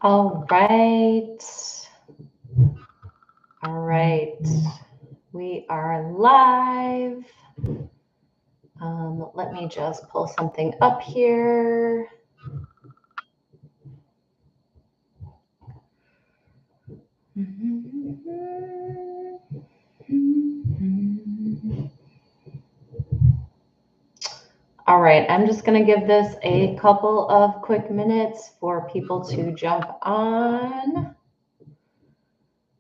All right. All right. We are live. Let me just pull something up here. All right, I'm just going to give this a couple of quick minutes for people to jump on.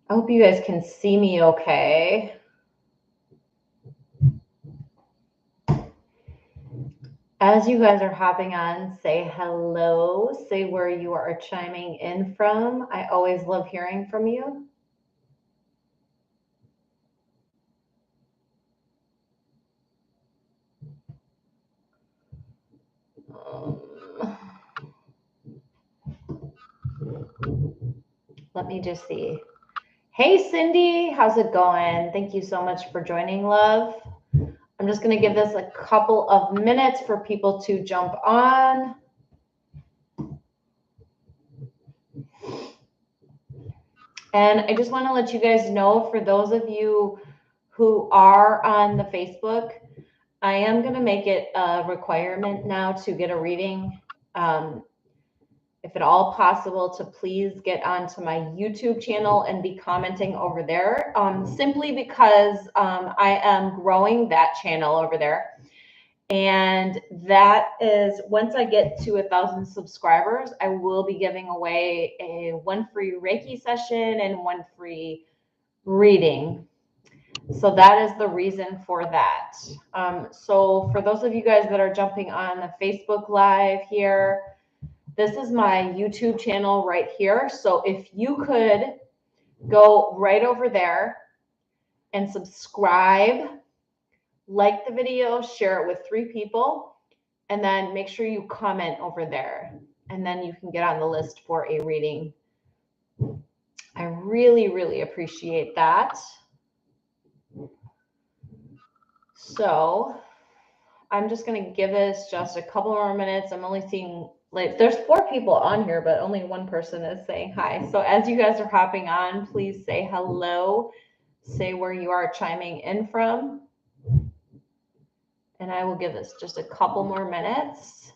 I hope you guys can see me okay. As you guys are hopping on, say hello, say where you are chiming in from. I always love hearing from you. Let me just see. Hey, Cindy, how's it going? Thank you so much for joining, love. I'm just going to give this a couple of minutes for people to jump on. And I just want to let you guys know, for those of you who are on the Facebook, I am going to make it a requirement now to get a reading. If at all possible, to please get onto my YouTube channel and be commenting over there, simply because I am growing that channel over there. And that is, once I get to 1,000 subscribers, I will be giving away one free Reiki session and one free reading. So that is the reason for that. So for those of you guys that are jumping on the Facebook Live here, this is my YouTube channel right here. So if you could go right over there and subscribe, like the video, share it with 3 people, and then make sure you comment over there. And then you can get on the list for a reading. I really, really appreciate that. So I'm just going to give this just a couple more minutes. I'm only seeing, like, there's 4 people on here, but only 1 person is saying hi. So as you guys are hopping on, please say hello, say where you are chiming in from. And I will give this just a couple more minutes.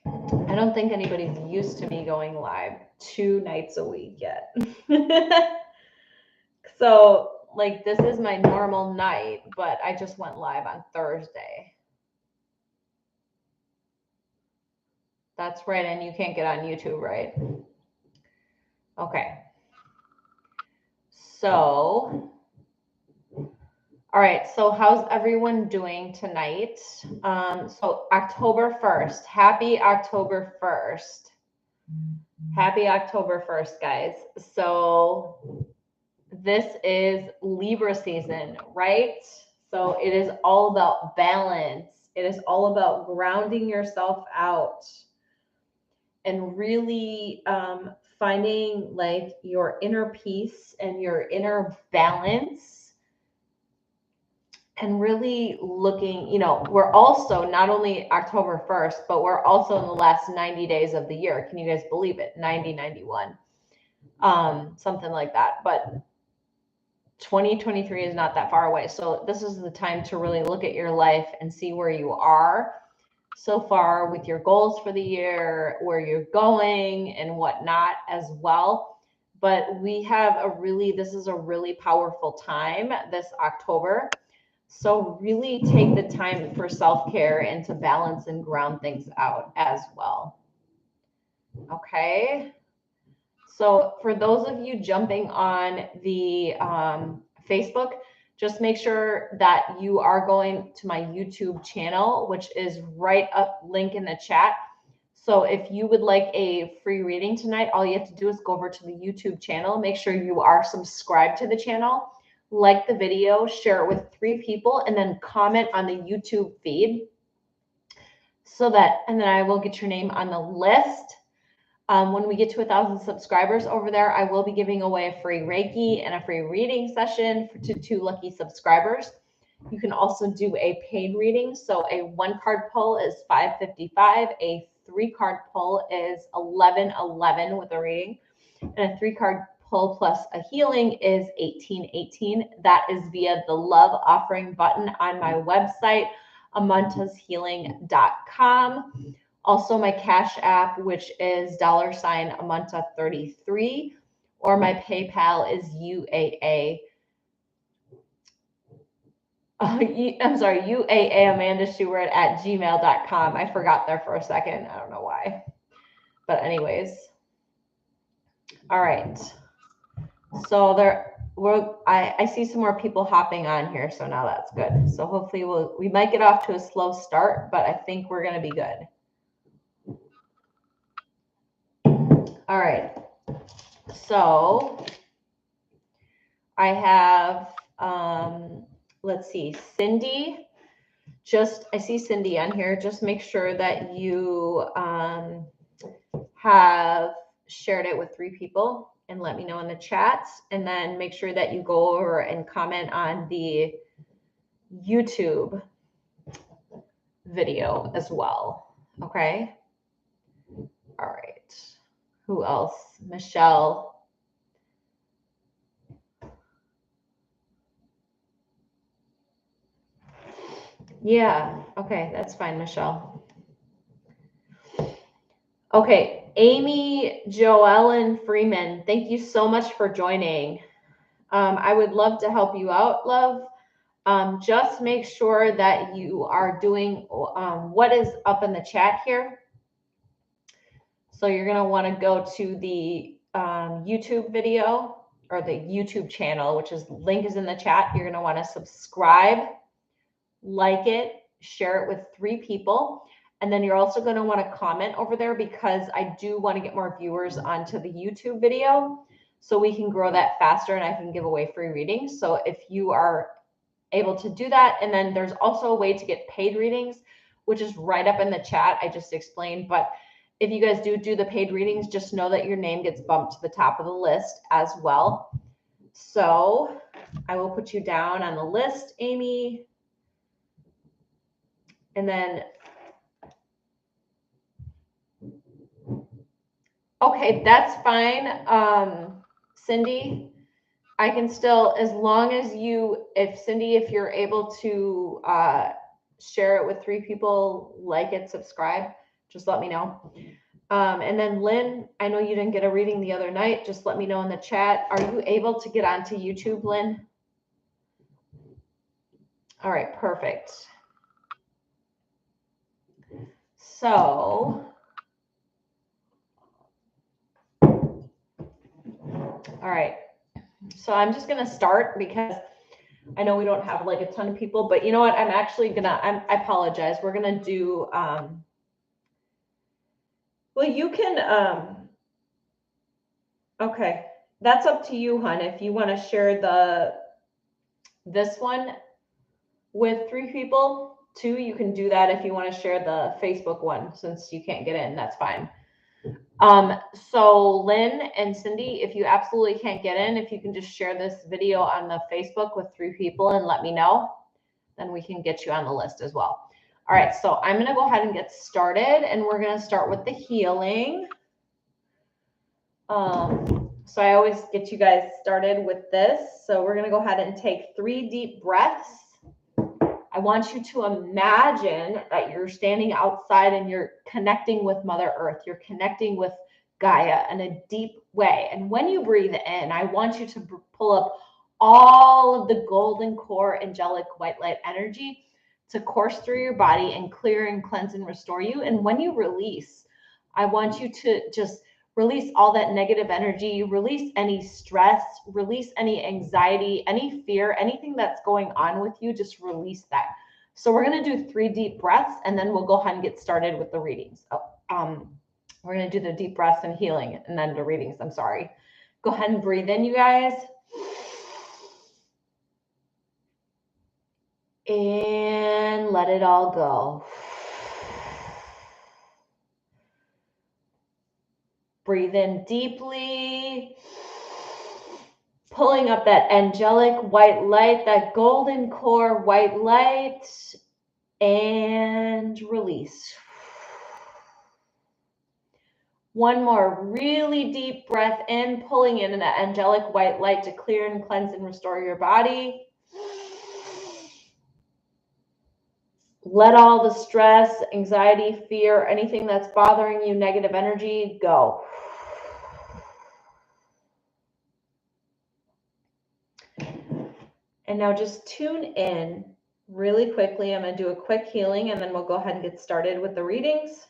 I don't think anybody's used to me going live 2 nights a week yet. So, like, this is my normal night, but I just went live on Thursday. That's right, and you can't get on YouTube, right? Okay. So, all right, so how's everyone doing tonight? So October 1st, happy October 1st. Happy October 1st, guys. So this is Libra season, right? So it is all about balance. It is all about grounding yourself out and really finding like your inner peace and your inner balance, and really looking, we're also not only October 1st, but we're also in the last 90 days of the year. Can you guys believe it? 90, 91, something like that. But 2023 is not that far away. So this is the time to really look at your life and see where you are so far with your goals for the year, where you're going and whatnot as well. But this is a really powerful time this October. So really take the time for self-care and to balance and ground things out as well. Okay. So for those of you jumping on the Facebook, just make sure that you are going to my YouTube channel, which is right up, link in the chat. So if you would like a free reading tonight, all you have to do is go over to the YouTube channel, make sure you are subscribed to the channel, like the video, share it with 3 people, and then comment on the YouTube feed and then I will get your name on the list. When we get to 1,000 subscribers over there, I will be giving away a free Reiki and a free reading session to 2 lucky subscribers. You can also do a paid reading. So a 1-card pull is $5.55. A 3-card pull is $11.11 with a reading. And a 3-card pull plus a healing is $18.18. That is via the love offering button on my website, amantashealing.com. Also my Cash App, which is $Amanta33, or my PayPal is UAA. I'm sorry, UAA Amanda Stewart at gmail.com. I forgot there for a second. I don't know why. But anyways. All right. So I see some more people hopping on here, so now that's good. So hopefully we might get off to a slow start, but I think we're gonna be good. All right. So I have let's see, Cindy. I see Cindy on here. Just make sure that you have shared it with 3 people and let me know in the chats. And then make sure that you go over and comment on the YouTube video as well. Okay. All right. Who else? Michelle. Yeah. Okay. That's fine, Michelle. Okay. Amy Joellen Freeman, thank you so much for joining. I would love to help you out, love. Just make sure that you are doing what is up in the chat here. So you're going to want to go to the YouTube video or the YouTube channel, which is link is in the chat. You're going to want to subscribe, like it, share it with 3 people. And then you're also going to want to comment over there, because I do want to get more viewers onto the YouTube video so we can grow that faster and I can give away free readings. So if you are able to do that, and then there's also a way to get paid readings, which is right up in the chat. I just explained, but if you guys do the paid readings, just know that your name gets bumped to the top of the list as well. So I will put you down on the list, Amy. And then, okay, that's fine. Cindy, I can still, as long as if you're able to share it with 3 people, like it, subscribe, just let me know. And then Lynn, I know you didn't get a reading the other night. Just let me know in the chat. Are you able to get onto YouTube, Lynn? All right, perfect. So, all right. So I'm just going to start because I know we don't have like a ton of people, but you know what? I'm actually I apologize. We're going to do, well, you can, okay. That's up to you, hon. If you want to share this one with 3 people, 2, you can do that. If you want to share the Facebook one, since you can't get in, that's fine. So Lynn and Cindy, if you absolutely can't get in, if you can just share this video on the Facebook with 3 people and let me know, then we can get you on the list as well. All right, so I'm going to go ahead and get started, and we're going to start with the healing. So I always get you guys started with this. So we're going to go ahead and take 3 deep breaths. I want you to imagine that you're standing outside and you're connecting with Mother Earth. You're connecting with Gaia in a deep way. And when you breathe in, I want you to pull up all of the golden core angelic white light energy to course through your body and clear and cleanse and restore you. And when you release, I want you to just release all that negative energy, release any stress, release any anxiety, any fear, anything that's going on with you, just release that. So we're going to do 3 deep breaths, and then we'll go ahead and get started with the readings. We're going to do the deep breaths and healing, and then the readings. I'm sorry. Go ahead and breathe in, you guys. And let it all go. Breathe in deeply. pulling up that angelic white light, that golden core white light, and release. One more really deep breath in, pulling in that angelic white light to clear and cleanse and restore your body. Let all the stress, anxiety, fear, anything that's bothering you, negative energy, go. And now just tune in really quickly. I'm going to do a quick healing and then we'll go ahead and get started with the readings.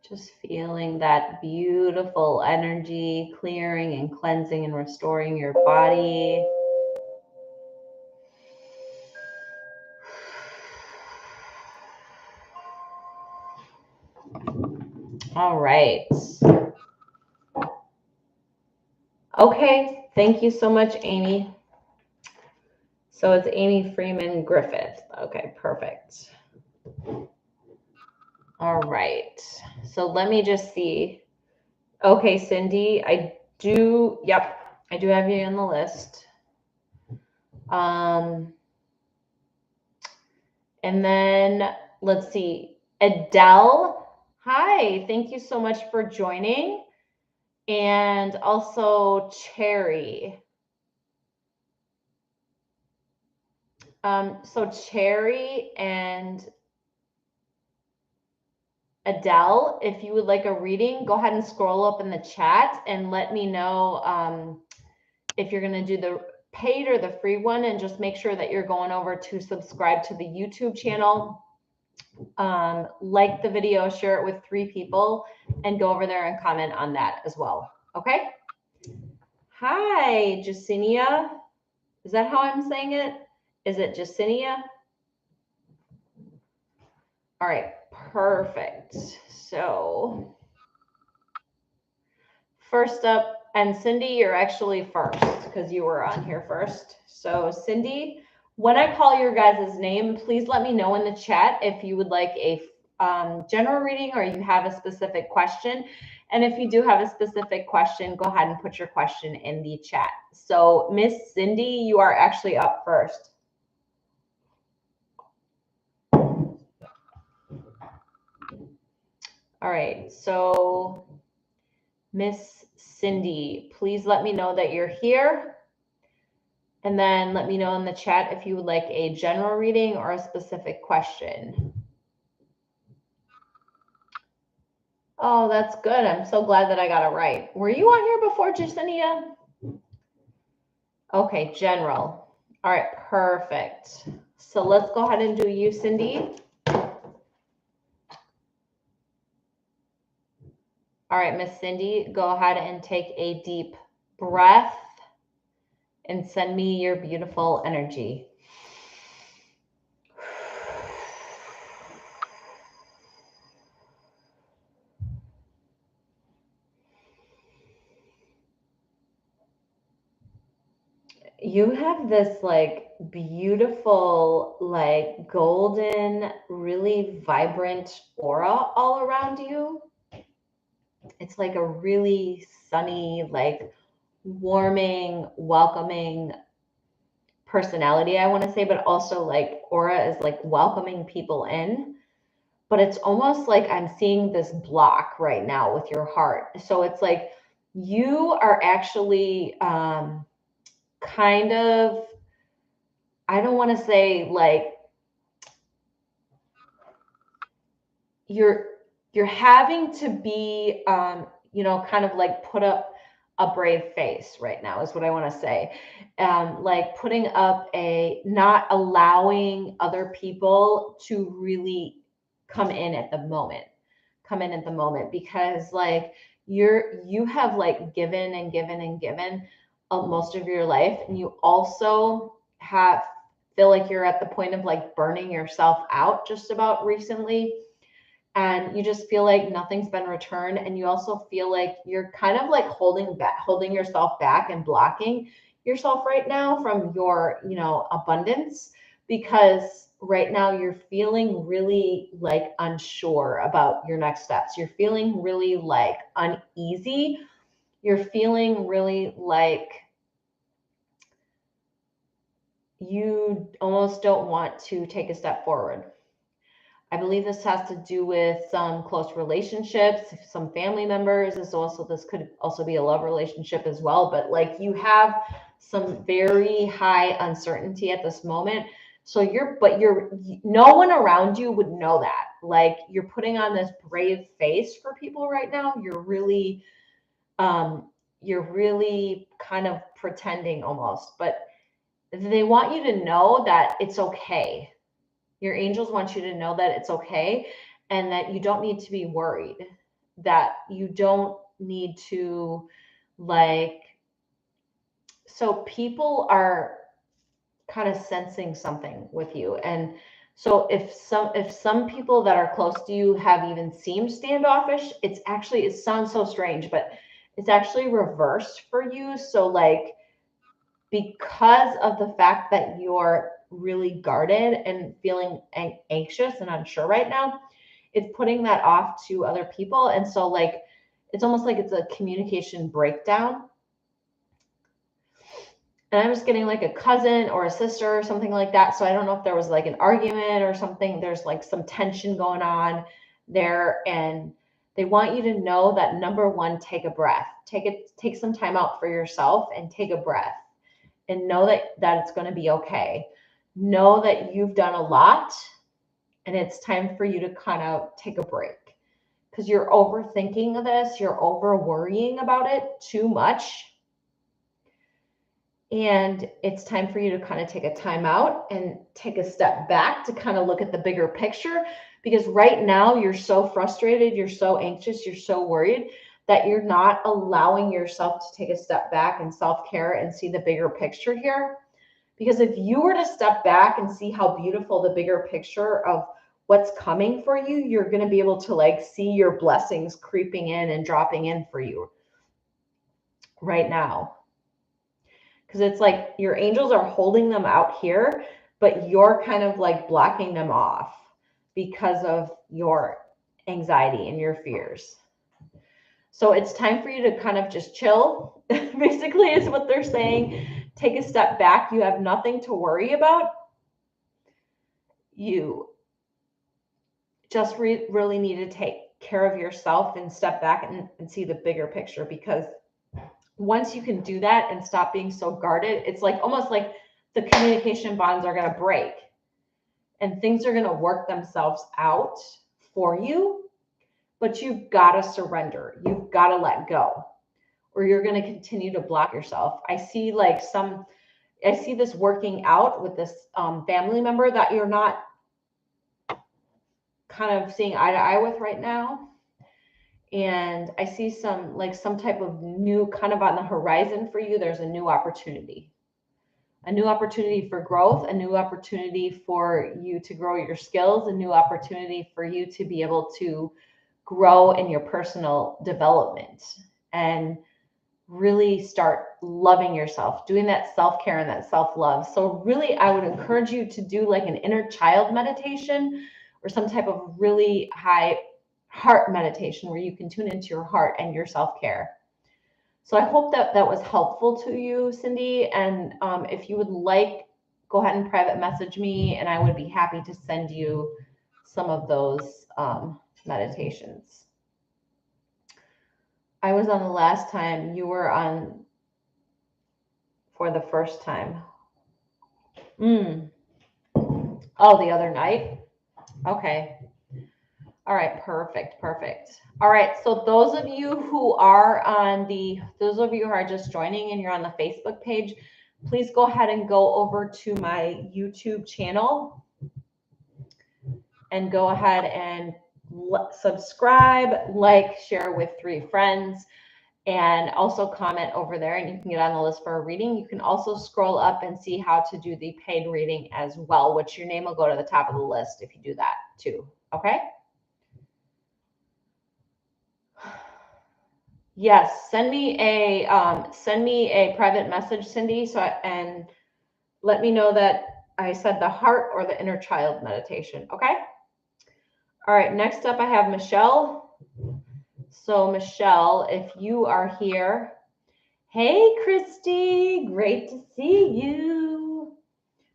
Just feeling that beautiful energy clearing and cleansing and restoring your body. All right. Okay, thank you so much, Amy. So it's Amy Freeman Griffith. Okay, perfect. All right. So let me just see. Okay, Cindy, I do have you on the list. And then let's see, Adele. Hi, thank you so much for joining. And also Cherry. So Cherry and Adele, if you would like a reading, go ahead and scroll up in the chat and let me know if you're going to do the paid or the free one, and just make sure that you're going over to subscribe to the YouTube channel. Like the video, share it with 3 people, and go over there and comment on that as well. Okay. Hi, Jacinia. Is that how I'm saying it? Is it Jacinia? All right, perfect. So first up, and Cindy, you're actually first because you were on here first. So Cindy, when I call your guys' name, please let me know in the chat if you would like a general reading or you have a specific question. And if you do have a specific question, go ahead and put your question in the chat. So Miss Cindy, you are actually up first. All right, so Miss Cindy, please let me know that you're here. And then let me know in the chat if you would like a general reading or a specific question. Oh, that's good. I'm so glad that I got it right. Were you on here before, Jacinia? Okay, general. All right, perfect. So let's go ahead and do you, Cindy. All right, Miss Cindy, go ahead and take a deep breath and send me your beautiful energy. You have this like beautiful, like golden, really vibrant aura all around you. It's like a really sunny, like warming, welcoming personality, I want to say, but also like aura is like welcoming people in. But it's almost like I'm seeing this block right now with your heart. So it's like you are actually kind of, I don't want to say like you're you're having to be kind of like put up a brave face right now is what I want to say. Like putting up a not allowing other people to really come in at the moment come in at the moment because like you have like given and given and given most of your life, and you also have feel like you're at the point of like burning yourself out just about recently, and you just feel like nothing's been returned, and you also feel like you're kind of like holding yourself back and blocking yourself right now from your abundance, because right now you're feeling really like unsure about your next steps. You're feeling really like uneasy. You're feeling really like you almost don't want to take a step forward. I believe this has to do with some close relationships, some family members. This could also be a love relationship as well. But like you have some very high uncertainty at this moment. So no one around you would know that. Like you're putting on this brave face for people right now. You're really kind of pretending almost, but they want you to know that it's okay. Your angels want you to know that it's okay and that you don't need to be worried, that you don't need to like, so people are kind of sensing something with you. And so if some people that are close to you have even seemed standoffish, it sounds so strange, but it's actually reversed for you. So like because of the fact that you're really guarded and feeling anxious and unsure right now, it's putting that off to other people. And so, like, it's almost like it's a communication breakdown. And I'm just getting like a cousin or a sister or something like that. So I don't know if there was like an argument or something. There's like some tension going on there. And they want you to know that number one, take a breath. Take some time out for yourself and take a breath and know that it's going to be okay. Know that you've done a lot and it's time for you to kind of take a break because you're overthinking this, you're over worrying about it too much. And it's time for you to kind of take a time out and take a step back to kind of look at the bigger picture, because right now you're so frustrated, you're so anxious, you're so worried that you're not allowing yourself to take a step back and self-care and see the bigger picture here. Because if you were to step back and see how beautiful the bigger picture of what's coming for you, you're going to be able to like see your blessings creeping in and dropping in for you right now. Because it's like your angels are holding them out here, but you're kind of like blocking them off because of your anxiety and your fears. So it's time for you to kind of just chill, basically, is what they're saying. Take a step back. You have nothing to worry about. You just really need to take care of yourself and step back and see the bigger picture, because once you can do that and stop being so guarded, it's like almost like the communication bonds are going to break and things are going to work themselves out for you. But you've got to surrender. You've got to let go, or you're going to continue to block yourself. I see this working out with this family member that you're not kind of seeing eye to eye with right now. And I see some type of new kind of on the horizon for you. There's a new opportunity for growth, a new opportunity for you to grow your skills, a new opportunity for you to be able to grow in your personal development. And really start loving yourself, doing that self-care and that self-love. So really, I would encourage you to do like an inner child meditation or some type of really high heart meditation where you can tune into your heart and your self-care. So I hope that that was helpful to you, Cindy. And if you would like, go ahead and private message me, and I would be happy to send you some of those meditations. I was on the last time. You were on for the first time. Oh, the other night? Okay. All right, perfect, perfect. All right, so those of you who are just joining and you're on the Facebook page, please go ahead and go over to my YouTube channel and go ahead and subscribe, like, share with 3 friends, and also comment over there, and you can get on the list for a reading. You can also scroll up and see how to do the paid reading as well, which your name will go to the top of the list if you do that too, okay? Yes, send me a private message, Cindy, and let me know that I said the heart or the inner child meditation, okay? All right, next up I have Michelle. So Michelle, if you are here, hey Christy, great to see you.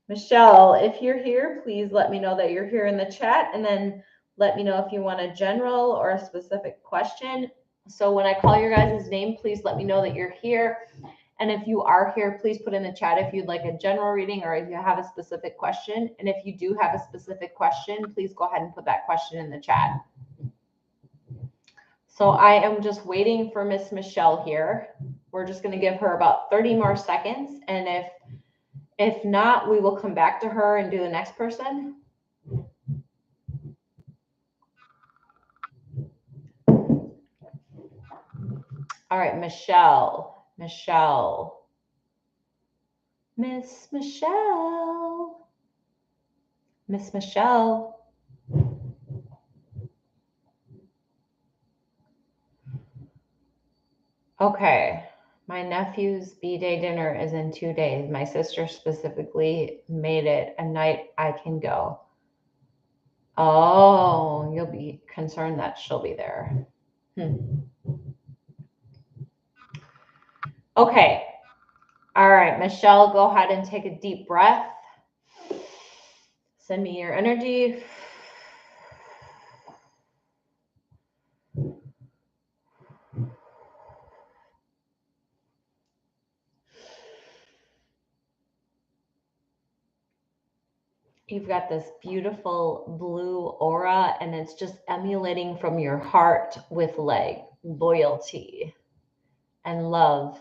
Michelle, if you're here, please let me know that you're here in the chat, and then let me know if you want a general or a specific question. So when I call your guys' name, please let me know that you're here. And if you are here, please put in the chat if you'd like a general reading or if you have a specific question. And if you do have a specific question, please go ahead and put that question in the chat. So I am just waiting for Miss Michelle here. We're just going to give her about 30 more seconds. And if not, we will come back to her and do the next person. All right, Michelle. Miss Michelle. Okay. My nephew's B-Day dinner is in 2 days. My sister specifically made it a night I can go. Oh, you'll be concerned that she'll be there. Okay. All right, Michelle, go ahead and take a deep breath. Send me your energy. You've got this beautiful blue aura, and it's just emanating from your heart with like loyalty and love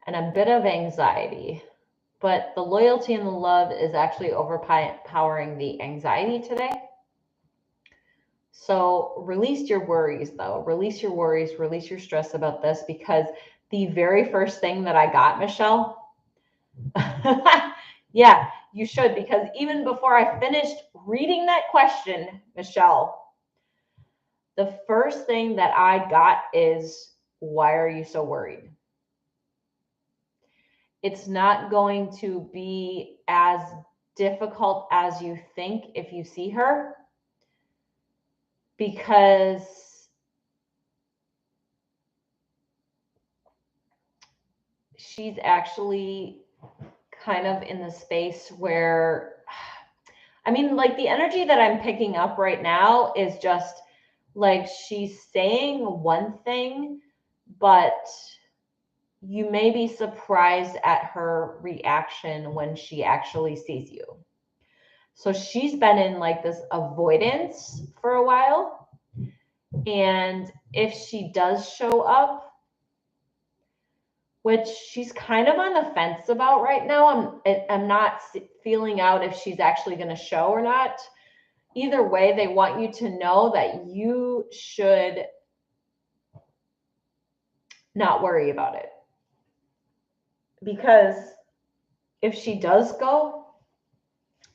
and a bit of anxiety. But the loyalty and the love is actually overpowering the anxiety today. So release your worries, though. Release your worries, release your stress about this, because the very first thing that I got, Michelle, yeah, you should, because even before I finished reading that question, Michelle, the first thing that I got is, why are you so worried? It's not going to be as difficult as you think if you see her, because she's actually kind of in the space where, I mean, like the energy that I'm picking up right now is just like she's saying one thing, but you may be surprised at her reaction when she actually sees you. So she's been in like this avoidance for a while. And if she does show up, which she's kind of on the fence about right now, I'm not feeling out if she's actually going to show or not. Either way, they want you to know that you should not worry about it. Because if she does go,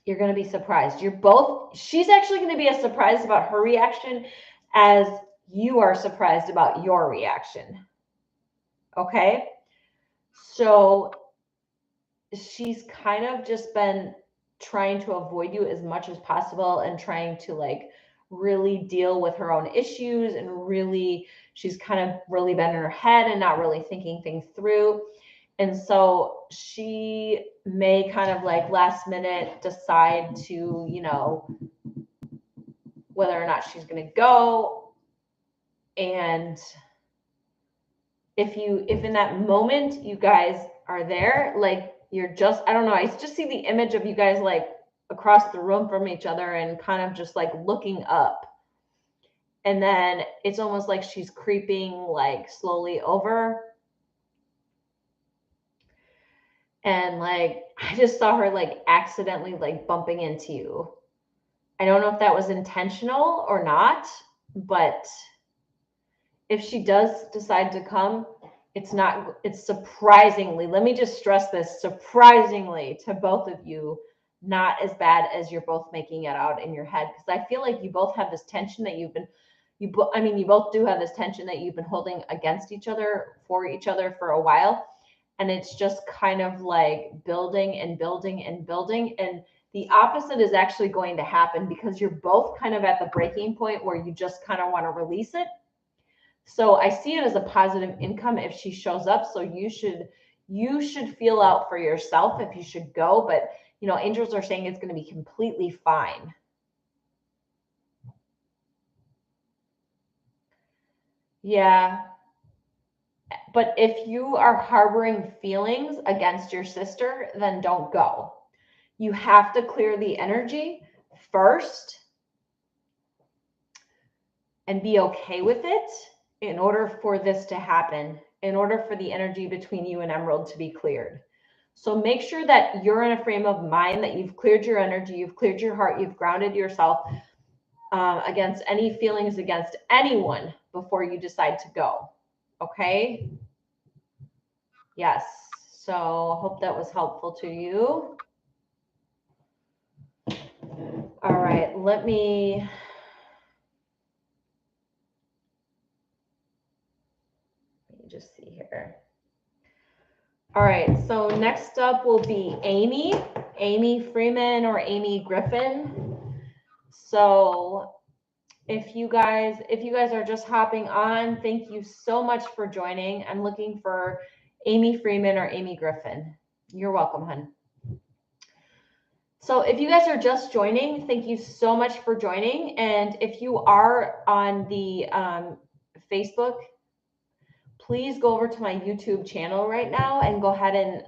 you're going to be surprised. She's actually going to be as surprised about her reaction as you are surprised about your reaction. Okay. So she's kind of just been trying to avoid you as much as possible and trying to like really deal with her own issues, and really she's kind of really been in her head and not really thinking things through. And so she may kind of like last minute decide to, whether or not she's going to go. And if in that moment you guys are there, like you're just, I don't know, I just see the image of you guys like across the room from each other and kind of just like looking up. And then it's almost like she's creeping like slowly over. And like, I just saw her like accidentally like bumping into you. I don't know if that was intentional or not, but if she does decide to come, it's surprisingly, let me just stress this, surprisingly to both of you, not as bad as you're both making it out in your head. Because I feel like you both have this tension that you both do have this tension that you've been holding against each other, for each other for a while. And it's just kind of like building and building and building. And the opposite is actually going to happen, because you're both kind of at the breaking point where you just kind of want to release it. So I see it as a positive income if she shows up. So you should feel out for yourself if you should go, but angels are saying it's going to be completely fine. Yeah. But if you are harboring feelings against your sister, then don't go. You have to clear the energy first and be okay with it in order for this to happen, in order for the energy between you and Emerald to be cleared. So make sure that you're in a frame of mind that you've cleared your energy, you've cleared your heart, you've grounded yourself against any feelings against anyone before you decide to go. Okay? Yes. So I hope that was helpful to you. All right, let me just see here. All right, so next up will be Amy Freeman or Amy Griffin. So if you guys are just hopping on, thank you so much for joining. I'm looking for Amy Freeman or Amy Griffin. You're welcome, hun. So if you guys are just joining, thank you so much for joining. And if you are on the Facebook, please go over to my YouTube channel right now and go ahead and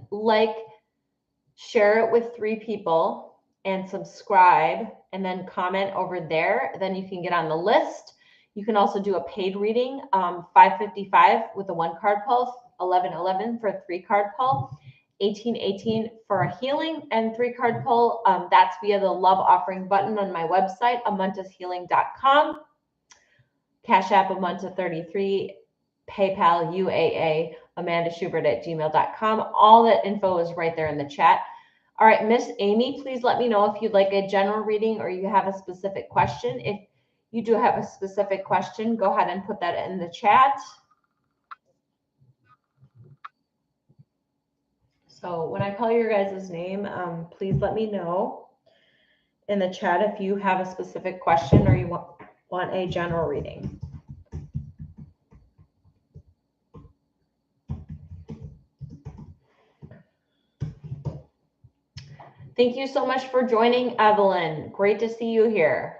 share it with 3 people and subscribe, and then comment over there. Then you can get on the list. You can also do a paid reading, 555 with a 1-card pull, 1111 for a 3-card pull, 1818 for a healing and 3-card pull. That's via the love offering button on my website, amantashealing.com. Cash App Amanta33, PayPal UAA amandashubert@gmail.com. All that info is right there in the chat. All right, Miss Amy, please let me know if you'd like a general reading or you have a specific question. If you do have a specific question, go ahead and put that in the chat. So when I call your guys' name, please let me know in the chat if you have a specific question or you want a general reading. Thank you so much for joining, Evelyn. Great to see you here.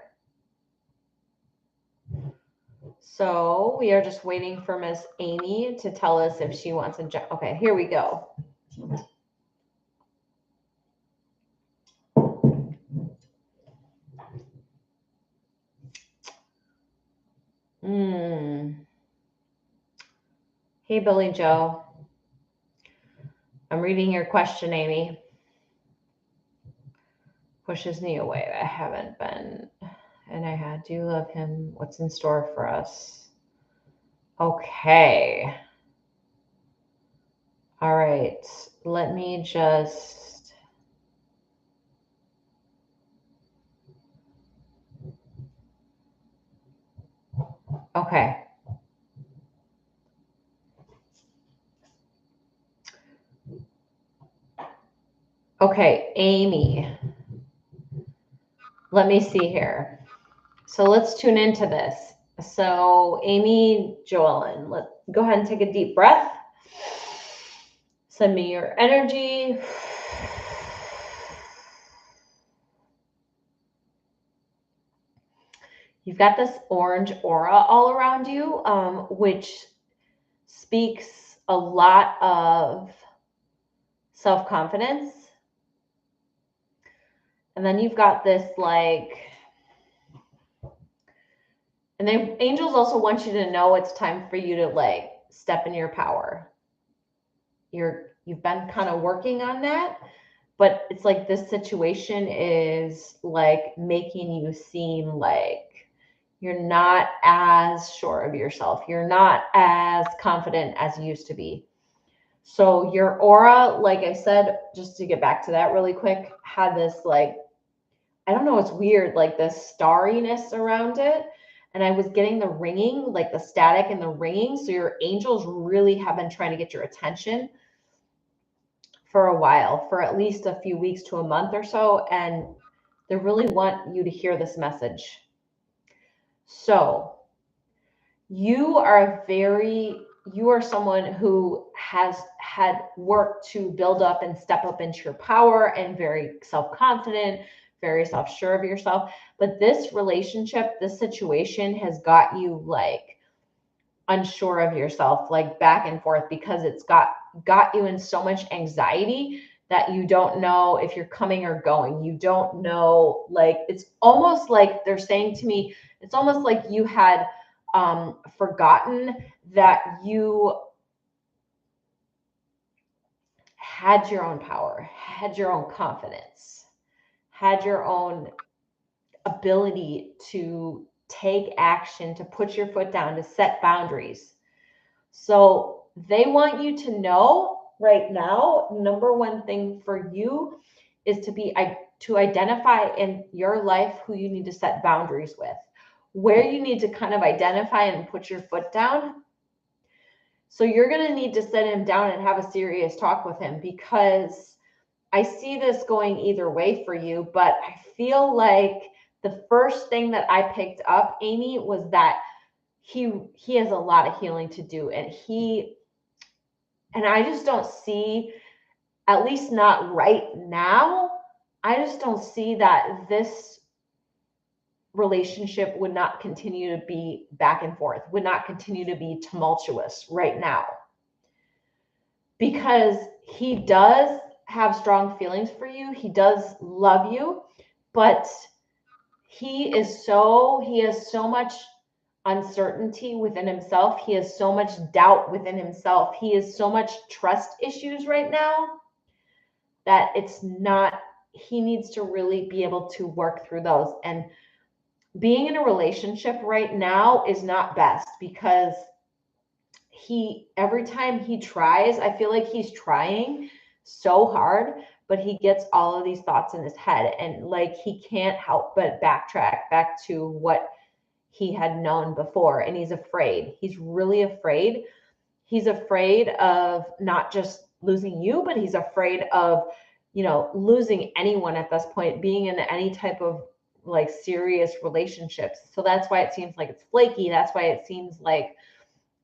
So we are just waiting for Miss Amy to tell us if she wants a okay, here we go. Hey, Billy Joe. I'm reading your question, Amy. Pushes me away. I haven't been, and I do love him. What's in store for us? Okay. All right. Let me just. Okay. Okay, Amy. Let me see here. So let's tune into this. So Amy Joellen, let's go ahead and take a deep breath. Send me your energy. You've got this orange aura all around you, which speaks a lot of self-confidence. And then you've got this and the angels also want you to know it's time for you to step in your power. You've been kind of working on that, but it's like this situation is like making you seem like you're not as sure of yourself. You're not as confident as you used to be. So your aura, like I said, just to get back to that really quick, had this I don't know, it's weird, like this starriness around it. And I was getting the ringing, like the static and the ringing. So your angels really have been trying to get your attention for a while, for at least a few weeks to a month or so. And they really want you to hear this message. So you are someone who has had work to build up and step up into your power and very self-confident, very self-sure of yourself. But this relationship, this situation has got you unsure of yourself, back and forth, because it's got you in so much anxiety that you don't know if you're coming or going. You don't know, it's almost like they're saying to me, it's almost like you had forgotten that you had your own power, had your own confidence, had your own ability to take action, to put your foot down, to set boundaries. So they want you to know right now, number one thing for you is to identify in your life who you need to set boundaries with, where you need to kind of identify and put your foot down. So you're going to need to sit him down and have a serious talk with him, because I see this going either way for you, but I feel like the first thing that I picked up, Amy, was that he has a lot of healing to do, and I just don't see, at least not right now, I just don't see that this relationship would not continue to be back and forth, would not continue to be tumultuous right now. Because he does have strong feelings for you. He does love you, but he has so much uncertainty within himself. He has so much doubt within himself. He has so much trust issues right now that he needs to really be able to work through those. And being in a relationship right now is not best, because every time he tries, I feel like he's trying so hard, but he gets all of these thoughts in his head, and he can't help but backtrack back to what he had known before. And he's afraid. He's really afraid. He's afraid of not just losing you, but he's afraid of, losing anyone at this point, being in any type of serious relationships. So that's why it seems like it's flaky. That's why it seems like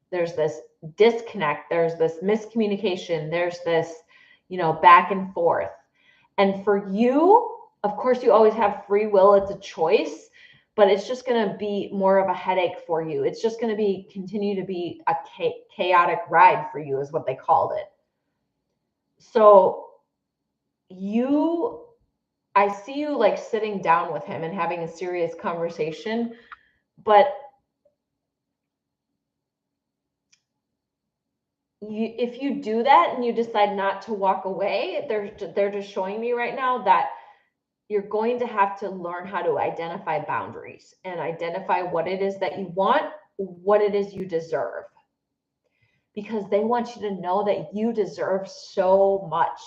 there's this disconnect, there's this miscommunication, there's this, back and forth. And for you, of course, you always have free will. It's a choice, but it's just going to be more of a headache for you. It's just going to continue to be a chaotic ride for you, is what they called it. So I see you sitting down with him and having a serious conversation, but if you do that and you decide not to walk away, they're just showing me right now that you're going to have to learn how to identify boundaries and identify what it is that you want, what it is you deserve. Because they want you to know that you deserve so much.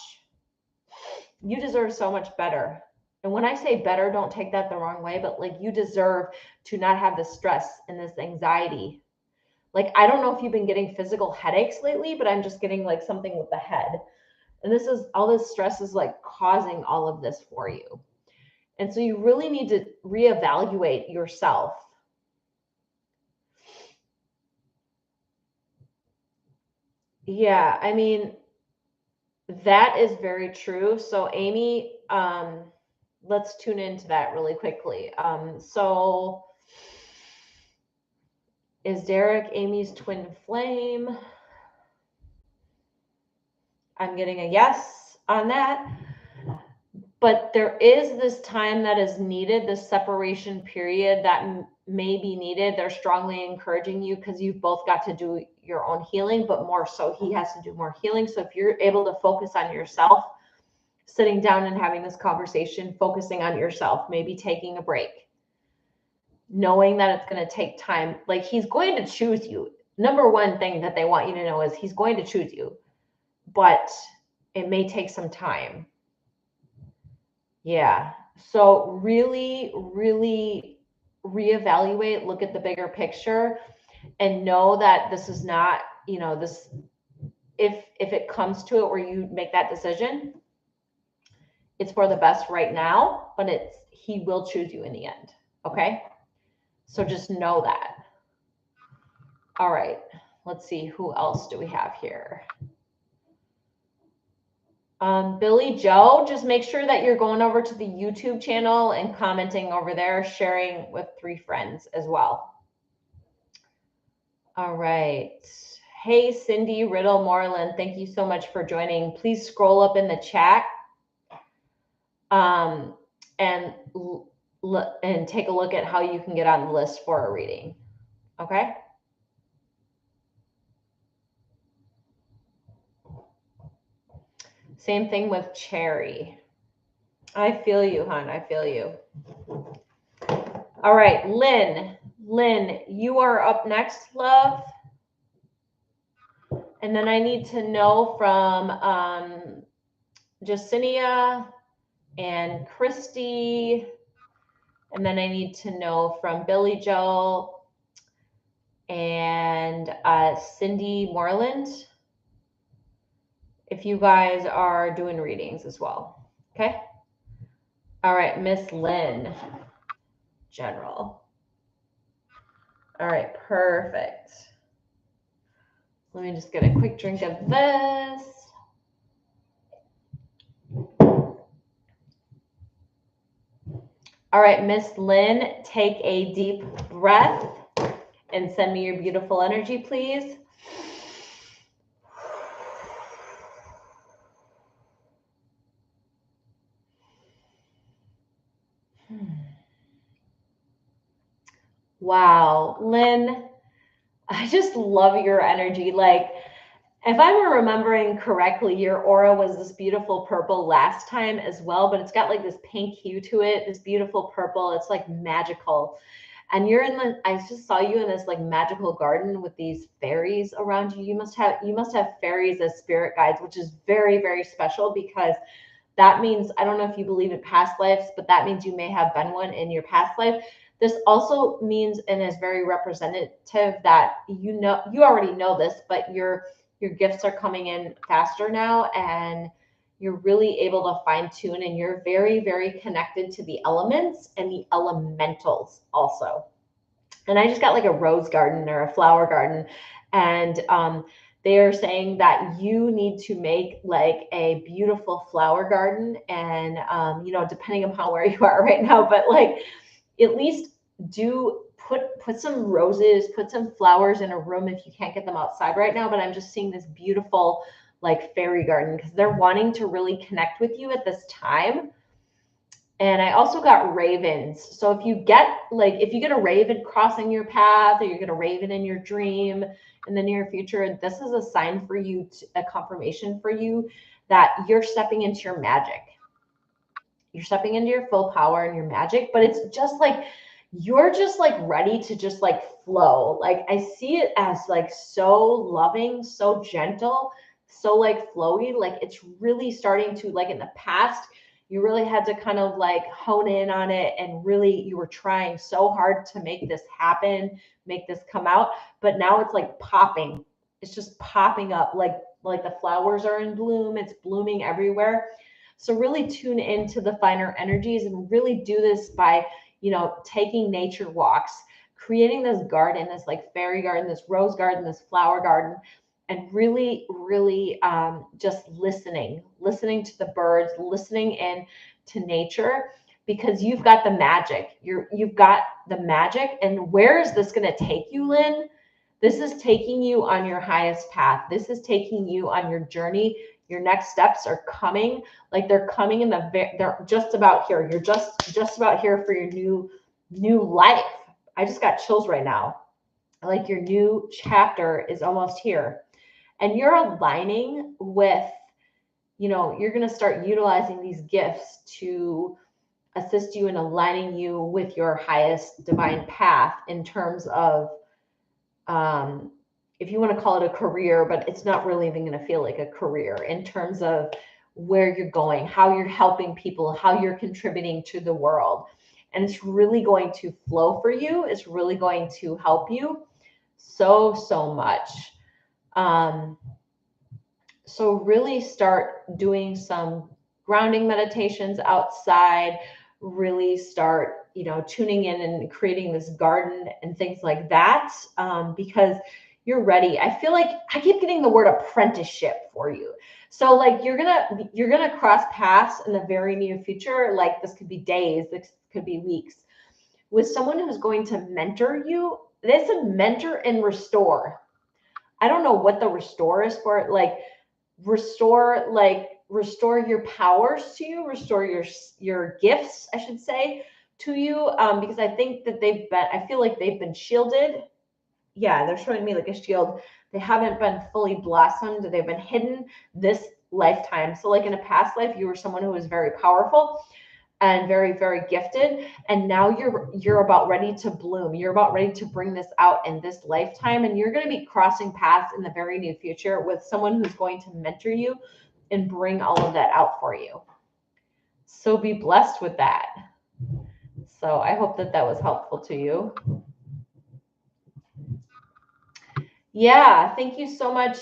You deserve so much better. And when I say better, don't take that the wrong way, but you deserve to not have this stress and this anxiety. I don't know if you've been getting physical headaches lately, but I'm just getting something with the head. And all this stress is like causing all of this for you. And so you really need to reevaluate yourself. Yeah, I mean, that is very true. So Amy, let's tune into that really quickly. So is Derek Amy's twin flame? I'm getting a yes on that. But there is this time that is needed, this separation period that may be needed. They're strongly encouraging you because you've both got to do your own healing, but more so he has to do more healing. So if you're able to focus on yourself, sitting down and having this conversation, focusing on yourself, maybe taking a break, knowing that it's going to take time. Like, he's going to choose you. Number one thing that they want you to know is he's going to choose you, but it may take some time. Yeah. So really, really reevaluate, look at the bigger picture, and know that this is not, this, if it comes to it where you make that decision, it's for the best right now, but he will choose you in the end. Okay. So just know that. All right. Let's see. Who else do we have here? Billy Joe, just make sure that you're going over to the YouTube channel and commenting over there, sharing with 3 friends as well. All right. Hey, Cindy Riddle Moreland, thank you so much for joining. Please scroll up in the chat and take a look at how you can get on the list for a reading. Okay. Same thing with Cherry. I feel you, hon. I feel you. All right, Lynn. Lynn, you are up next, love. And then I need to know from Jacinia and Christy. And then I need to know from Billy Joe and Cindy Moreland, if you guys are doing readings as well. Okay. All right, Miss Lynn, general. All right, perfect. Let me just get a quick drink of this. All right, Miss Lynn, take a deep breath and send me your beautiful energy, please. Wow, Lynn, I just love your energy. Like, if I'm remembering correctly, your aura was this beautiful purple last time as well, but it's got like this pink hue to it, this beautiful purple. It's like magical. And I just saw you in this like magical garden with these fairies around you. You must have fairies as spirit guides, which is very, very special, because that means, I don't know if you believe in past lives, but that means you may have been one in your past life. This also means, and is very representative, that you already know this, but your gifts are coming in faster now, and you're really able to fine tune, and you're very, very connected to the elements and the elementals also. And I just got like a rose garden or a flower garden, and they are saying that you need to make like a beautiful flower garden, and depending upon where you are right now, but like at least put some roses, put some flowers in a room if you can't get them outside right now. But I'm just seeing this beautiful like fairy garden, because they're wanting to really connect with you at this time. And I also got ravens. So if you get a raven crossing your path, or you get a raven in your dream in the near future, this is a sign for you, a confirmation for you that you're stepping into your magic. You're stepping into your full power and your magic, but it's just like, you're just like ready to just like flow. Like, I see it as like so loving, so gentle, so like flowy. Like, it's really starting to, like, in the past, you really had to kind of like hone in on it, and really you were trying so hard to make this happen, make this come out. But now it's like popping. it's just popping up like the flowers are in bloom. It's blooming everywhere. So really tune into the finer energies and really do this by, taking nature walks, creating this garden, this like fairy garden, this rose garden, this flower garden, and really, really just listening to the birds, listening in to nature, because you've got the magic. You've got the magic. And where is this going to take you, Lynn? This is taking you on your highest path. This is taking you on your journey. Your next steps are coming. Like they're coming they're just about here. You're just about here for your new life. I just got chills right now. Like your new chapter is almost here. And you're aligning with, you're going to start utilizing these gifts to assist you in aligning you with your highest divine path in terms of, if you want to call it a career, but it's not really even going to feel like a career, in terms of where you're going, how you're helping people, how you're contributing to the world. And it's really going to flow for you. It's really going to help you so much. So really start doing some grounding meditations outside, really start, tuning in and creating this garden and things like that, because you're ready. I feel like I keep getting the word apprenticeship for you. So like you're gonna cross paths in the very near future. Like this could be days, this could be weeks, with someone who's going to mentor you. This is mentor and restore. I don't know what the restore is for. Like restore your powers to you, restore your gifts, I should say, to you, because I think that I feel like they've been shielded. Yeah, they're showing me like a shield. They haven't been fully blossomed. They've been hidden this lifetime. So like in a past life, you were someone who was very powerful and very, very gifted. And now you're about ready to bloom. You're about ready to bring this out in this lifetime. And you're going to be crossing paths in the very near future with someone who's going to mentor you and bring all of that out for you. So be blessed with that. So I hope that was helpful to you. Yeah, thank you so much,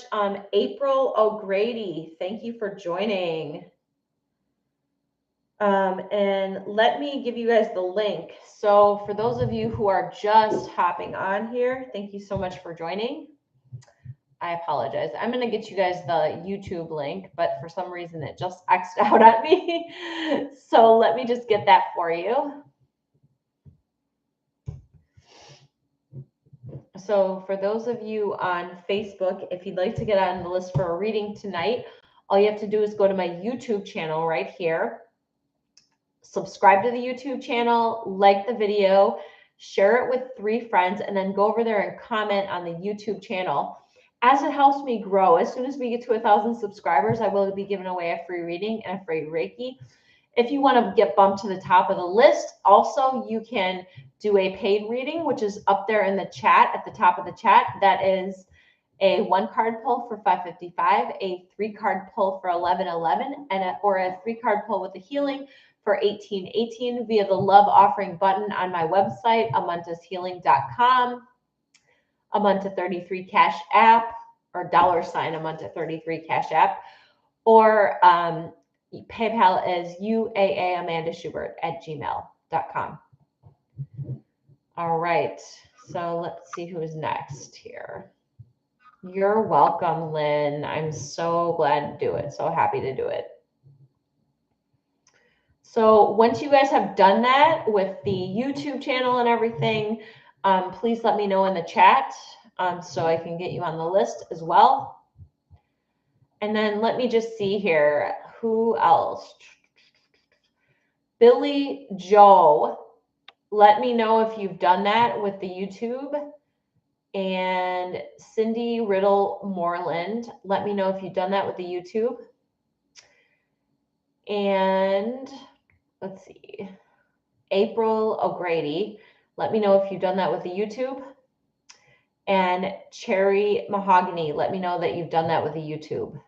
April O'Grady. Thank you for joining. And let me give you guys the link. So for those of you who are just hopping on here, thank you so much for joining. I apologize. I'm going to get you guys the YouTube link, but for some reason it just X'd out at me. So let me just get that for you. So for those of you on Facebook, if you'd like to get on the list for a reading tonight, all you have to do is go to my YouTube channel right here. Subscribe to the YouTube channel, like the video, share it with 3 friends, and then go over there and comment on the YouTube channel. As it helps me grow, as soon as we get to 1,000 subscribers, I will be giving away a free reading and a free Reiki. If you want to get bumped to the top of the list, also you can do a paid reading, which is up there in the chat, at the top of the chat. That is a 1-card pull for $5.55, a 3-card pull for $11.11, or a 3-card pull with a healing for $18.18 via the love offering button on my website, amantashealing.com. Amanta33 Cash App, or $Amanta33 Cash App, or PayPal is uaaamandashubert@gmail.com. All right, so let's see who's next here. You're welcome, Lynn. I'm so glad to do it. So happy to do it. So once you guys have done that with the YouTube channel and everything, please let me know in the chat so I can get you on the list as well. And then let me just see here. Who else? Billy Joe. Let me know if you've done that with the YouTube. And Cindy Riddle Moreland. Let me know if you've done that with the YouTube. And let's see. April O'Grady. Let me know if you've done that with the YouTube. And Cherry Mahogany. Let me know that you've done that with the YouTube.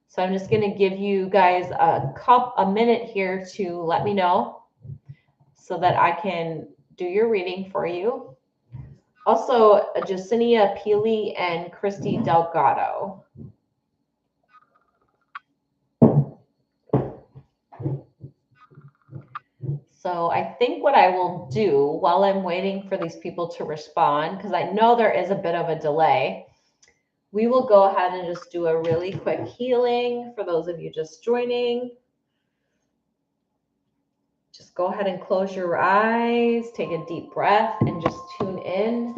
So I'm just going to give you guys a minute here to let me know so that I can do your reading for you. Also, Jacinia Peely and Christy Delgado. So I think what I will do while I'm waiting for these people to respond, because I know there is a bit of a delay, we will go ahead and just do a really quick healing for those of you just joining. Just go ahead and close your eyes, take a deep breath, and just tune in.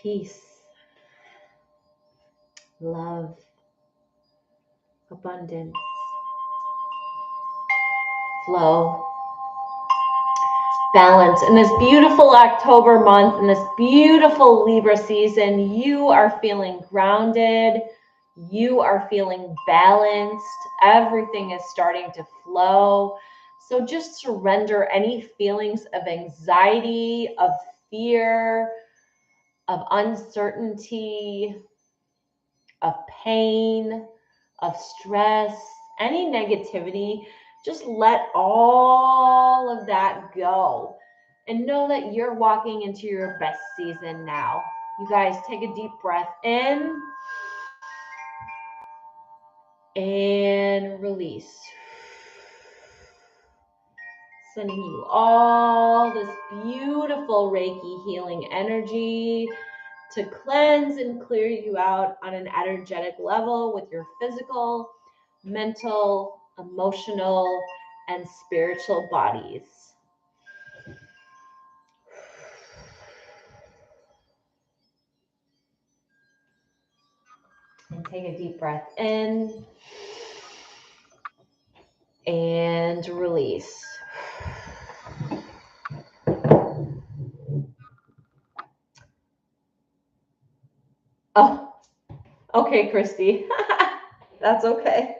Peace, love, abundance, flow, balance. In this beautiful October month, in this beautiful Libra season, you are feeling grounded. You are feeling balanced. Everything is starting to flow. So just surrender any feelings of anxiety, of fear, of uncertainty, of pain, of stress, any negativity. Just let all of that go and know that you're walking into your best season now. You guys take a deep breath in and release. Sending you all this beautiful Reiki healing energy to cleanse and clear you out on an energetic level with your physical, mental, emotional, and spiritual bodies. And take a deep breath in and release. Oh, okay, Christy. That's okay.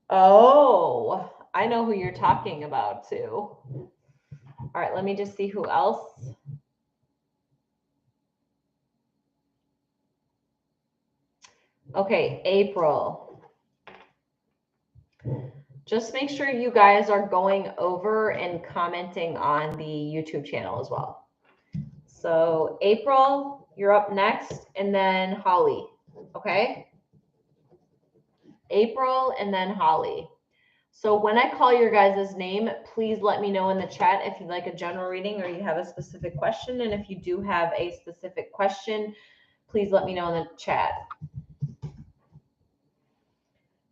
Oh, I know who you're talking about too. All right, let me just see who else. Okay, April. Just make sure you guys are going over and commenting on the YouTube channel as well. So April, you're up next, and then Holly, okay? April and then Holly. So when I call your guys' name, please let me know in the chat if you'd like a general reading or you have a specific question. And if you do have a specific question, please let me know in the chat.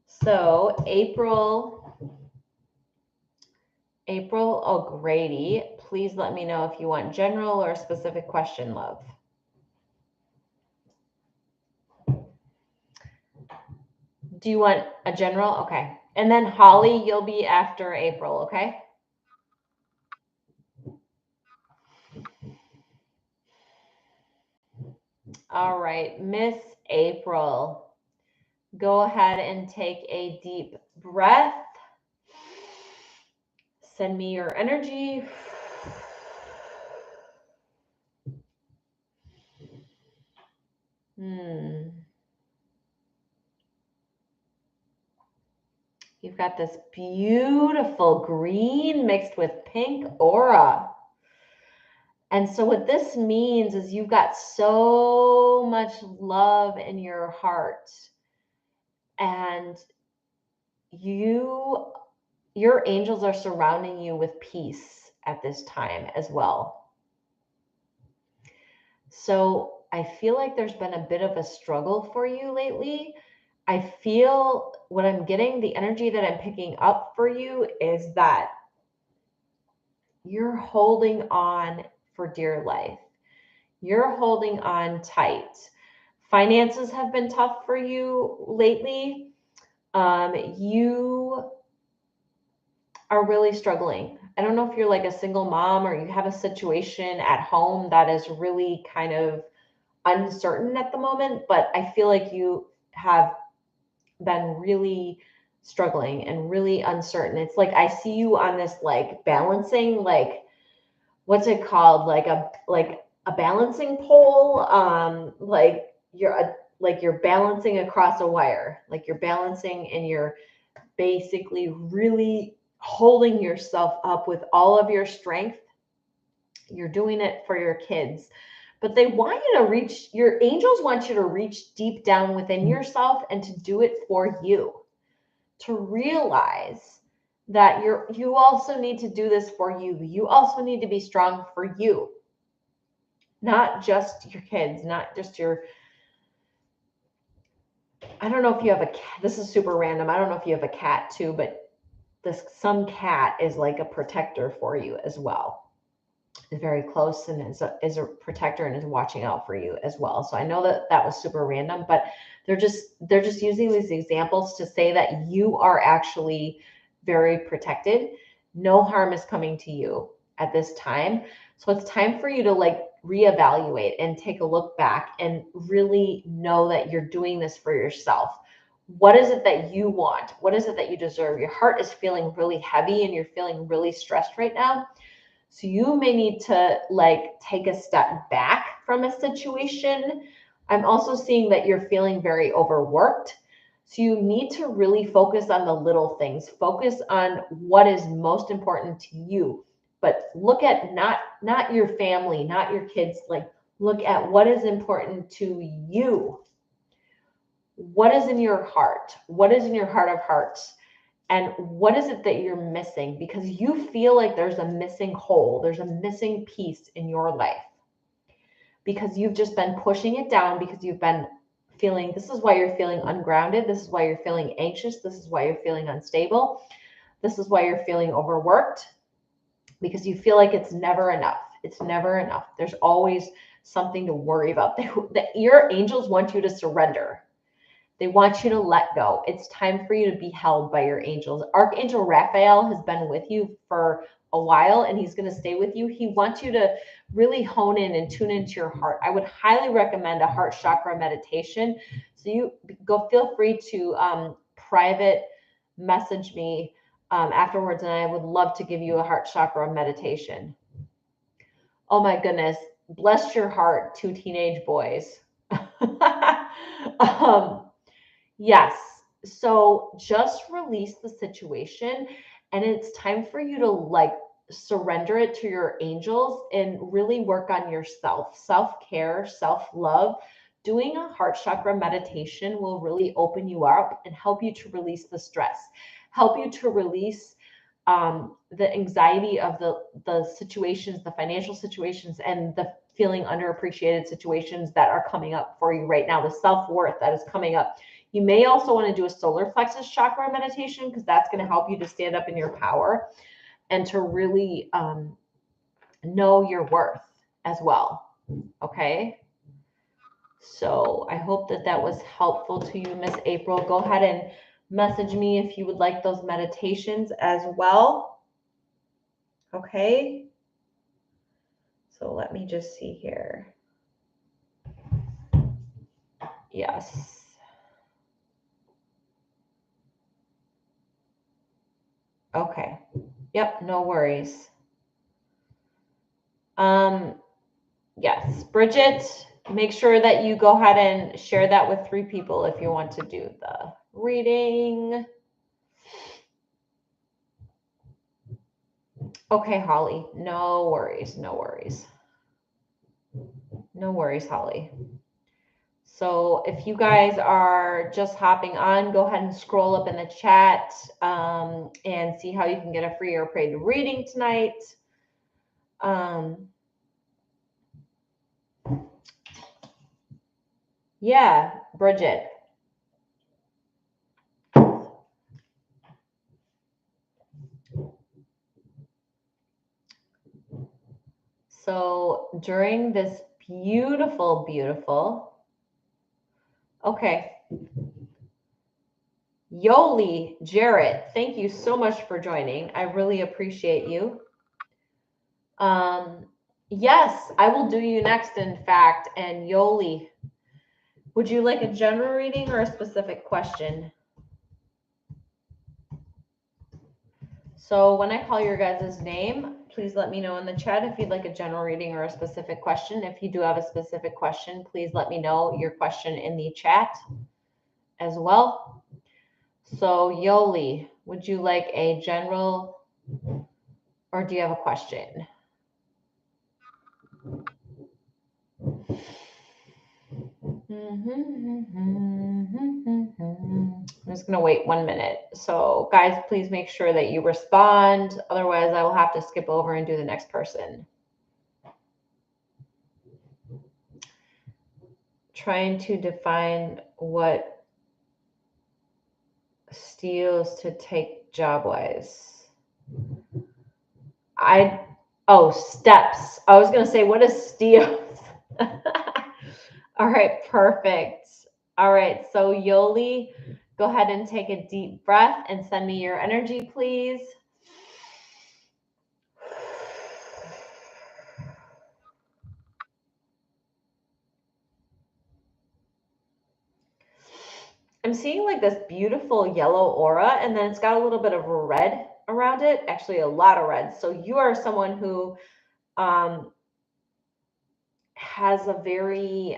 So April O'Grady, please let me know if you want general or a specific question, love. Do you want a general? Okay. And then Holly, you'll be after April, okay? All right, Miss April, go ahead and take a deep breath. Send me your energy. You've got this beautiful green mixed with pink aura. And so what this means is you've got so much love in your heart. And your angels are surrounding you with peace at this time as well. So I feel like there's been a bit of a struggle for you lately. I feel what I'm getting, the energy that I'm picking up for you is that you're holding on for dear life. You're holding on tight. Finances have been tough for you lately. You are really struggling. I don't know if you're like a single mom or you have a situation at home that is really kind of uncertain at the moment, but I feel like you have been really struggling and really uncertain. It's like I see you on this like balancing, like what's it called? Like a balancing pole. Like you're balancing across a wire. Like you're balancing and you're basically really holding yourself up with all of your strength. You're doing it for your kids. But they want you to reach, your angels want you to reach deep down within yourself and to do it for you. To realize that you also need to do this for you. You also need to be strong for you. Not just your kids, not just your, I don't know if you have a cat. This is super random. I don't know if you have a cat too, but some cat is like a protector for you as well. Is very close and is a protector and is watching out for you as well. So I know that was super random, but they're just using these examples to say that you are actually very protected. No harm is coming to you at this time. So it's time for you to like reevaluate and take a look back and really know that you're doing this for yourself. What is it that you want? What is it that you deserve? Your heart is feeling really heavy and you're feeling really stressed right now. So you may need to like take a step back from a situation. I'm also seeing that you're feeling very overworked. So you need to really focus on the little things. Focus on what is most important to you. But look at not your family, not your kids, like look at what is important to you. What is in your heart? What is in your heart of hearts? And what is it that you're missing? Because you feel like there's a missing hole, there's a missing piece in your life. Because you've just been pushing it down, because you've been feeling, this is why you're feeling ungrounded. This is why you're feeling anxious. This is why you're feeling unstable. This is why you're feeling overworked, because you feel like it's never enough. It's never enough. There's always something to worry about. Your angels want you to surrender. They want you to let go. It's time for you to be held by your angels. Archangel Raphael has been with you for a while and he's going to stay with you. He wants you to really hone in and tune into your heart. I would highly recommend a heart chakra meditation. So you feel free to private message me afterwards, and I would love to give you a heart chakra meditation. Oh my goodness. Bless your heart, 2 teenage boys. Yes. So just release the situation and it's time for you to like surrender it to your angels and really work on yourself. Self-care, self-love. Doing a heart chakra meditation will really open you up and help you to release the stress, help you to release the anxiety of the situations, the financial situations, and the feeling underappreciated situations that are coming up for you right now, the self-worth that is coming up. You may also want to do a solar plexus chakra meditation because that's going to help you to stand up in your power and to really know your worth as well. Okay. So I hope that was helpful to you, Miss April. Go ahead and message me if you would like those meditations as well. Okay. So let me just see here. Yes. Okay. Yep, no worries. Yes, Bridget, make sure that you go ahead and share that with 3 people if you want to do the reading. Okay, Holly, no worries, no worries. No worries, Holly. So if you guys are just hopping on, go ahead and scroll up in the chat and see how you can get a free or paid reading tonight. Yeah, Bridget. So during this beautiful, okay. Yoli, Jarrett, thank you so much for joining. I really appreciate you. Yes, I will do you next, in fact. And Yoli, would you like a general reading or a specific question? So when I call your guys' name, please let me know in the chat if you'd like a general reading or a specific question. If you do have a specific question, please let me know your question in the chat as well. So Yoli, would you like a general or do you have a question? I'm just going to wait 1 minute. So guys, please make sure that you respond. Otherwise, I will have to skip over and do the next person. Trying to define what steals to take job-wise. Steps. I was going to say, what is steals? All right, perfect. All right, so Yoli, go ahead and take a deep breath and send me your energy, please. I'm seeing like this beautiful yellow aura, and then it's got a little bit of red around it, actually a lot of red. So you are someone who has a very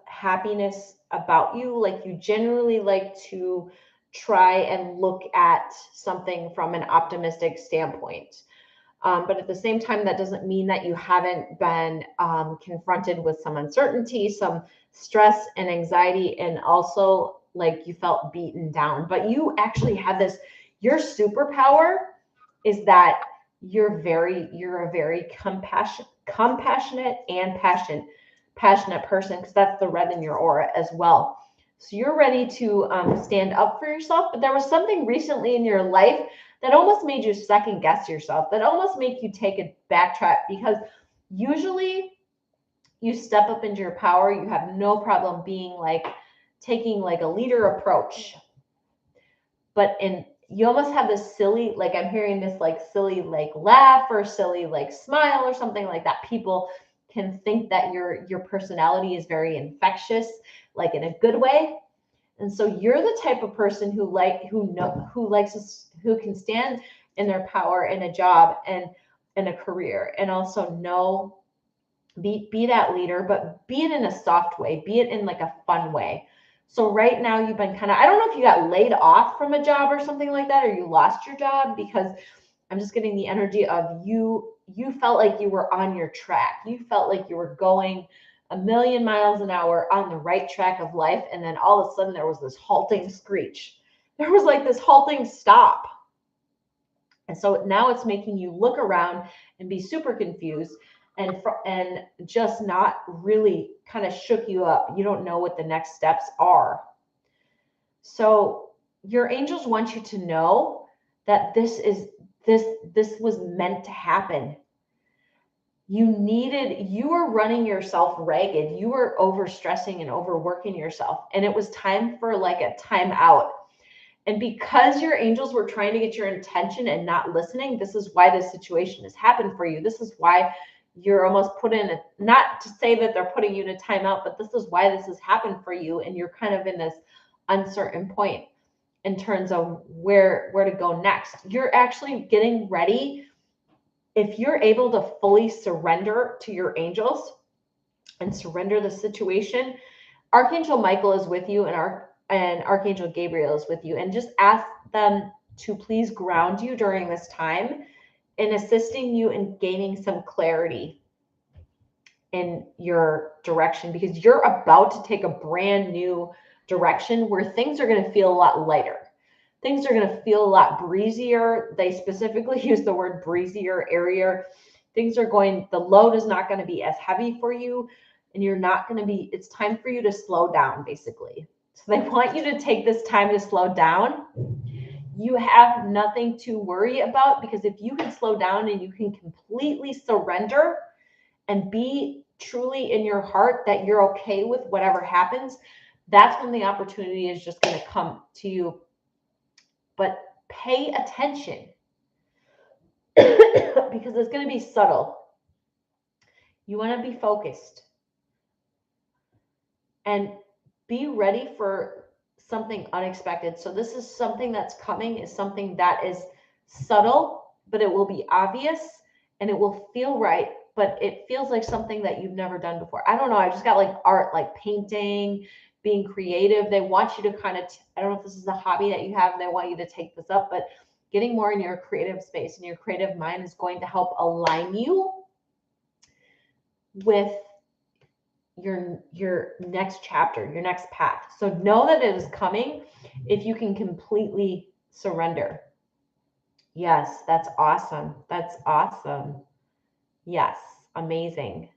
happiness about you. Like you generally like to try and look at something from an optimistic standpoint. But at the same time, that doesn't mean that you haven't been confronted with some uncertainty, some stress and anxiety, and also like you felt beaten down. But you actually have this, your superpower is that you're a very compassionate and passionate person, because that's the red in your aura as well. So you're ready to stand up for yourself. But there was something recently in your life that almost made you second guess yourself, that almost make you take a backtrack, because usually you step up into your power. You have no problem being like taking like a leader approach. But you almost have this silly, like I'm hearing this like silly like laugh or silly like smile or something like that. People can think that your personality is very infectious, like in a good way. And so you're the type of person who can stand in their power in a job and in a career, and also be that leader, but be it in a soft way, be it in like a fun way. So right now you've been I don't know if you got laid off from a job or something like that, or you lost your job, because I'm just getting the energy of you felt like you were on your track. You felt like you were going a million miles an hour on the right track of life. And then all of a sudden there was this halting screech. There was like this halting stop. And so now it's making you look around and be super confused and just not really kind of shook you up. You don't know what the next steps are. So your angels want you to know that this was meant to happen. You were running yourself ragged. You were overstressing and overworking yourself. And it was time for like a time out. And because your angels were trying to get your attention and not listening, this is why this situation has happened for you. This is why you're almost put in not to say that they're putting you in a timeout, but this is why this has happened for you. And you're kind of in this uncertain point in terms of where to go next. You're actually getting ready. If you're able to fully surrender to your angels and surrender the situation, Archangel Michael is with you and Archangel Gabriel is with you, and just ask them to please ground you during this time in assisting you in gaining some clarity in your direction, because you're about to take a brand new direction where things are going to feel a lot lighter. Things are going to feel a lot breezier. They specifically use the word breezier, airier. The load is not going to be as heavy for you, and it's time for you to slow down, basically. So they want you to take this time to slow down. You have nothing to worry about, because if you can slow down and you can completely surrender and be truly in your heart that you're okay with whatever happens, that's when the opportunity is just going to come to you. But pay attention because it's going to be subtle. You want to be focused and be ready for something unexpected. So this is something that's coming, is something that is subtle, but it will be obvious and it will feel right, but it feels like something that you've never done before. I don't know. I just got like art, like painting, being creative. They want you to kind of, I don't know if this is a hobby that you have and they want you to take this up, but getting more in your creative space and your creative mind is going to help align you with your next chapter, your next path. So know that it is coming if you can completely surrender. Yes, that's awesome. That's awesome. Yes, amazing.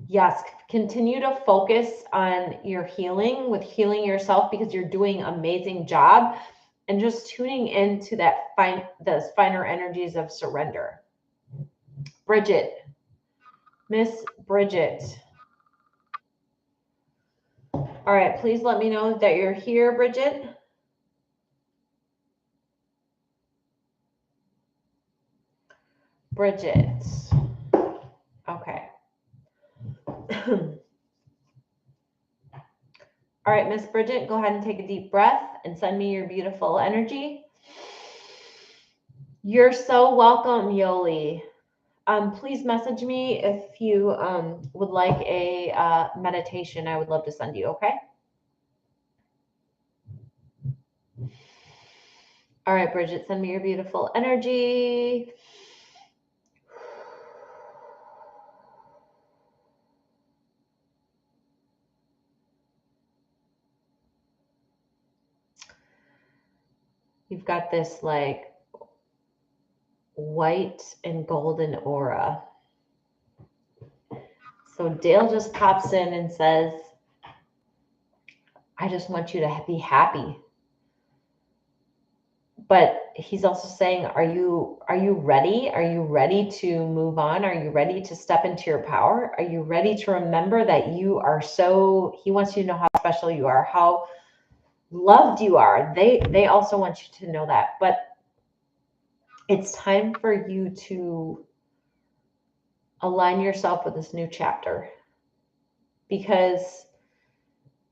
Yes, continue to focus on your healing, with healing yourself, because you're doing an amazing job, and just tuning into those finer energies of surrender. Bridget, Miss Bridget. All right, please let me know that you're here, Bridget. Bridget. Okay. All right, Miss Bridget, go ahead and take a deep breath and send me your beautiful energy. You're so welcome, Yoli. Please message me if you would like a meditation. I would love to send you, okay? All right, Bridget, send me your beautiful energy. You've got this like white and golden aura. So Dale just pops in and says, I just want you to be happy. But he's also saying, are you ready? Are you ready to move on? Are you ready to step into your power? Are you ready to remember that you are he wants you to know how special you are, how loved you are. They also want you to know that. But it's time for you to align yourself with this new chapter, because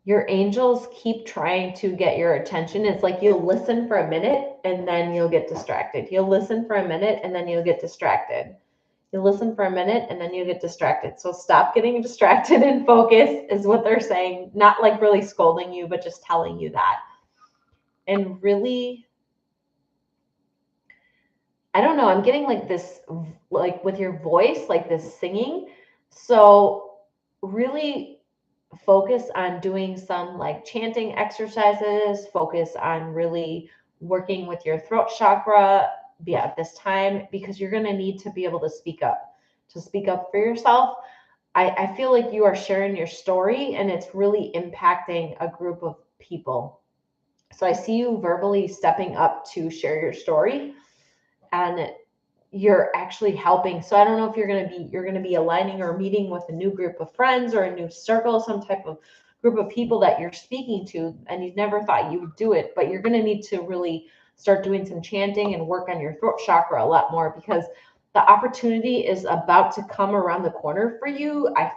your angels keep trying to get your attention. It's like you'll listen for a minute and then you'll get distracted. You'll listen for a minute and then you'll get distracted. You'll listen for a minute and then you get distracted. So stop getting distracted and focus, is what they're saying. Not like really scolding you, but just telling you that. And really, I don't know, I'm getting like this, like with your voice, like this singing. So really focus on doing some like chanting exercises, focus on really working with your throat chakra at this time, because you're going to need to be able to speak up for yourself. I feel like you are sharing your story and it's really impacting a group of people. So I see you verbally stepping up to share your story, and you're actually helping. So I don't know if you're going to be aligning or meeting with a new group of friends or a new circle, some type of group of people that you're speaking to, and you never thought you would do it, but you're going to need to really start doing some chanting and work on your throat chakra a lot more, because the opportunity is about to come around the corner for you. I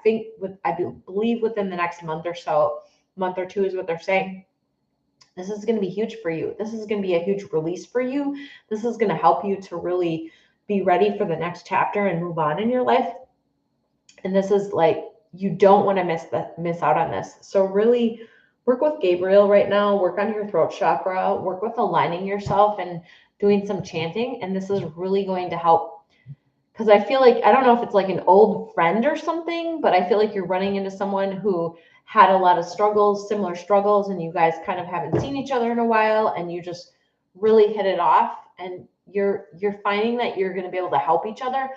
believe within the next month or so, month or two is what they're saying. This is going to be huge for you. This is going to be a huge release for you. This is going to help you to really be ready for the next chapter and move on in your life. And this is like, you don't want to miss out on this. So really work with Gabriel right now, work on your throat chakra, work with aligning yourself and doing some chanting. And this is really going to help, because I feel like, I don't know if it's like an old friend or something, but I feel like you're running into someone who had a lot of struggles, similar struggles, and you guys kind of haven't seen each other in a while, and you just really hit it off, and you're finding that you're going to be able to help each other.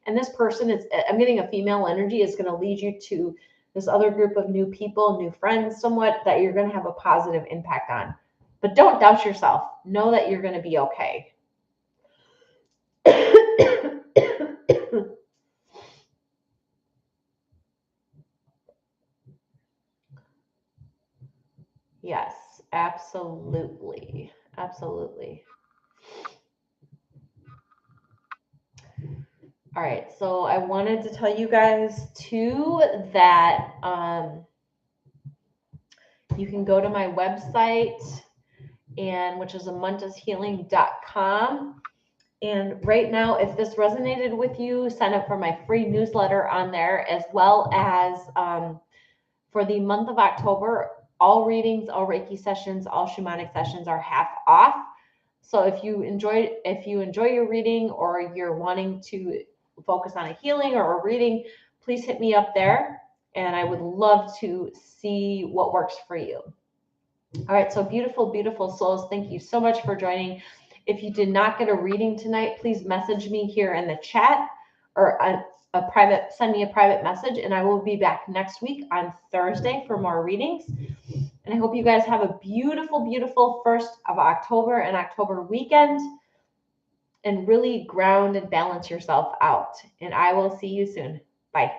And this person is, I'm getting a female energy, is going to lead you to this other group of new people, new friends, somewhat, that you're going to have a positive impact on. But don't doubt yourself. Know that you're going to be okay. Yes, absolutely. Absolutely. All right, so I wanted to tell you guys too that You can go to my website, and which is amantashealing.com. And right now, if this resonated with you, sign up for my free newsletter on there, as well as for the month of October, all readings, all Reiki sessions, all shamanic sessions are half off. So if you enjoy your reading, or you're wanting to focus on a healing or a reading, please hit me up there, and I would love to see what works for you. All right, so beautiful, beautiful souls, thank you so much for joining. If you did not get a reading tonight, please message me here in the chat, or send me a private message, and I will be back next week on Thursday for more readings. And I hope you guys have a beautiful, beautiful 1st of October and October weekend, and really ground and balance yourself out. And I will see you soon. Bye.